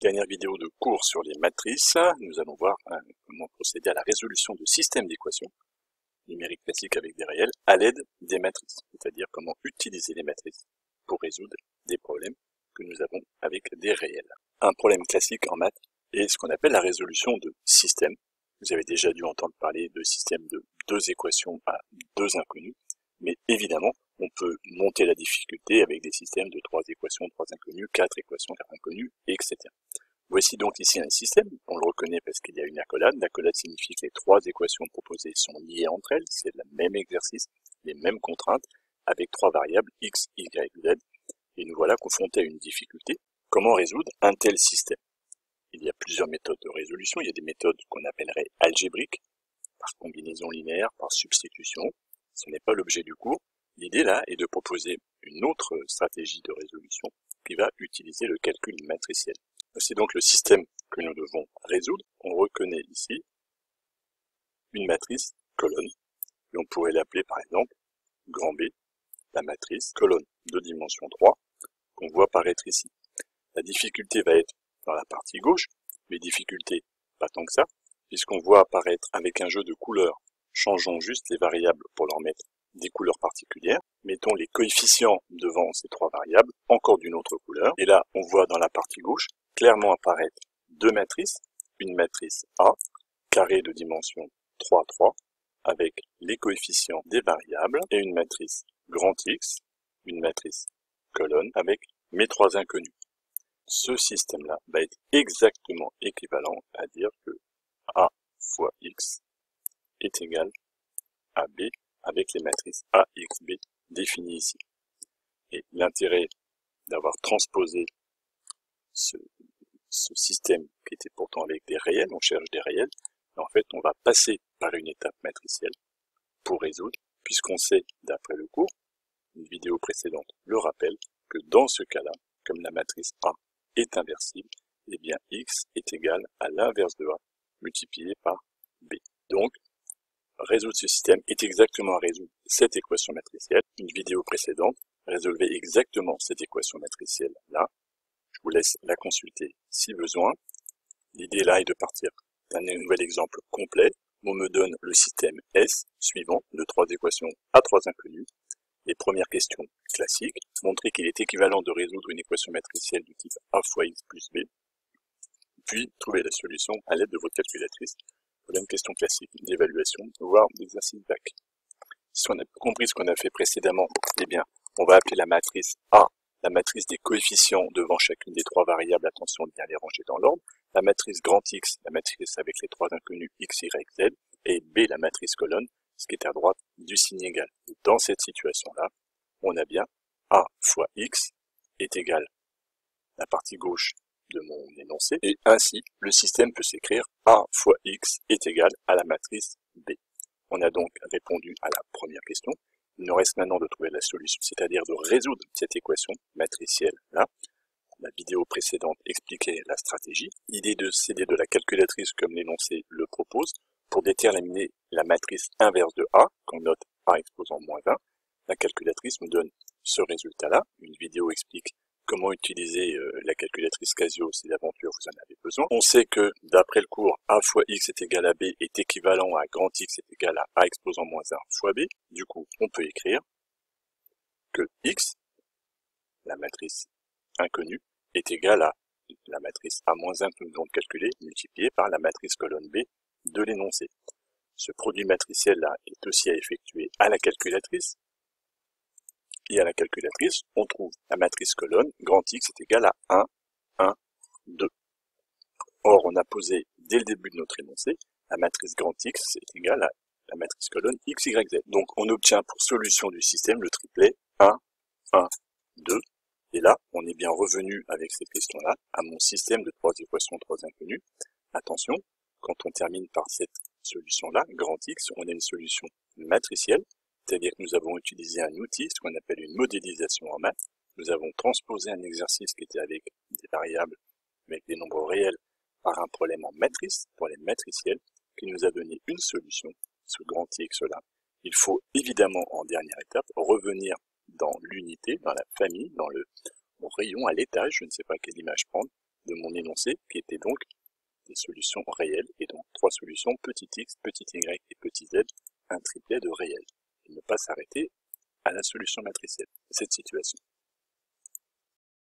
Dernière vidéo de cours sur les matrices, nous allons voir comment procéder à la résolution de systèmes d'équations numériques classiques avec des réels à l'aide des matrices, c'est-à-dire comment utiliser les matrices pour résoudre des problèmes que nous avons avec des réels. Un problème classique en maths est ce qu'on appelle la résolution de systèmes. Vous avez déjà dû entendre parler de systèmes de deux équations à deux inconnus, mais évidemment, on peut monter la difficulté avec des systèmes de 3 équations, 3 inconnus, 4 équations, 4 inconnus, etc. Voici donc ici un système, on le reconnaît parce qu'il y a une accolade. L'accolade signifie que les 3 équations proposées sont liées entre elles, c'est le même exercice, les mêmes contraintes, avec 3 variables x, y, z, et nous voilà confrontés à une difficulté. Comment résoudre un tel système? Il y a plusieurs méthodes de résolution, il y a des méthodes qu'on appellerait algébriques, par combinaison linéaire, par substitution. Ce n'est pas l'objet du cours. L'idée là est de proposer une autre stratégie de résolution qui va utiliser le calcul matriciel. C'est donc le système que nous devons résoudre. On reconnaît ici une matrice colonne, et on pourrait l'appeler par exemple grand B, la matrice colonne de dimension 3, qu'on voit apparaître ici. La difficulté va être dans la partie gauche, mais difficulté pas tant que ça, puisqu'on voit apparaître avec un jeu de couleurs. Changeons juste les variables pour leur mettre des couleurs particulières. Mettons les coefficients devant ces 3 variables, encore d'une autre couleur. Et là, on voit dans la partie gauche clairement apparaître deux matrices. Une matrice A, carré de dimension 3, 3, avec les coefficients des variables, et une matrice grand X, une matrice colonne, avec mes 3 inconnus. Ce système-là va être exactement équivalent à dire que A fois X est égal à B avec les matrices A, X, B définies ici. Et l'intérêt d'avoir transposé ce système qui était pourtant avec des réels, on cherche des réels, en fait on va passer par une étape matricielle pour résoudre, puisqu'on sait, d'après le cours, une vidéo précédente le rappelle, que dans ce cas-là, comme la matrice A est inversible, eh bien X est égal à l'inverse de A multiplié par B. Donc, résoudre ce système est exactement à résoudre cette équation matricielle. Une vidéo précédente résolvait exactement cette équation matricielle-là. Je vous laisse la consulter si besoin. L'idée là est de partir d'un nouvel exemple complet. On me donne le système S suivant de 3 équations à 3 inconnues. Les premières questions classiques, montrer qu'il est équivalent de résoudre une équation matricielle du type A fois X plus B, puis trouver la solution à l'aide de votre calculatrice. Voilà une question classique d'évaluation, voire d'exercice bac. Si on a compris ce qu'on a fait précédemment, eh bien, on va appeler la matrice A la matrice des coefficients devant chacune des 3 variables, attention de bien les ranger dans l'ordre, la matrice grand X, la matrice avec les 3 inconnus X, Y, Z, et B, la matrice colonne, ce qui est à droite du signe égal. Et dans cette situation-là, on a bien A fois X est égal à la partie gauche de mon énoncé, et ainsi, le système peut s'écrire A fois X est égal à la matrice B. On a donc répondu à la première question. Il nous reste maintenant de trouver la solution, c'est-à-dire de résoudre cette équation matricielle-là. La vidéo précédente expliquait la stratégie. L'idée de s'aider de la calculatrice comme l'énoncé le propose pour déterminer la matrice inverse de A, qu'on note A exposant moins 20. La calculatrice nous donne ce résultat-là. Une vidéo explique comment utiliser la calculatrice Casio si d'aventure vous en avez besoin. On sait que d'après le cours, A fois X est égal à B est équivalent à grand X est égal à A exposant moins 1 fois B. Du coup, on peut écrire que X, la matrice inconnue, est égal à la matrice A-1 que nous devons calculer multipliée par la matrice colonne B de l'énoncé. Ce produit matriciel-là est aussi à effectuer à la calculatrice. Et à la calculatrice, on trouve la matrice colonne, grand X est égal à 1, 1, 2. Or, on a posé dès le début de notre énoncé, la matrice grand X est égale à la matrice colonne X, Y, Z. Donc, on obtient pour solution du système le triplet 1, 1, 2. Et là, on est bien revenu avec cette question-là à mon système de 3 équations, 3 inconnues. Attention, quand on termine par cette solution-là, grand X, on a une solution matricielle, c'est-à-dire que nous avons utilisé un outil, ce qu'on appelle une modélisation en maths. Nous avons transposé un exercice qui était avec des variables, avec des nombres réels, par un problème en matrice, problème matriciel, qui nous a donné une solution, ce grand X-là. Il faut évidemment, en dernière étape, revenir dans l'unité, dans la famille, dans le rayon, à l'étage, je ne sais pas quelle image prendre, de mon énoncé, qui était donc des solutions réelles, et donc 3 solutions, petit x, petit y et petit z, un triplet de réels, et ne pas s'arrêter à la solution matricielle, cette situation.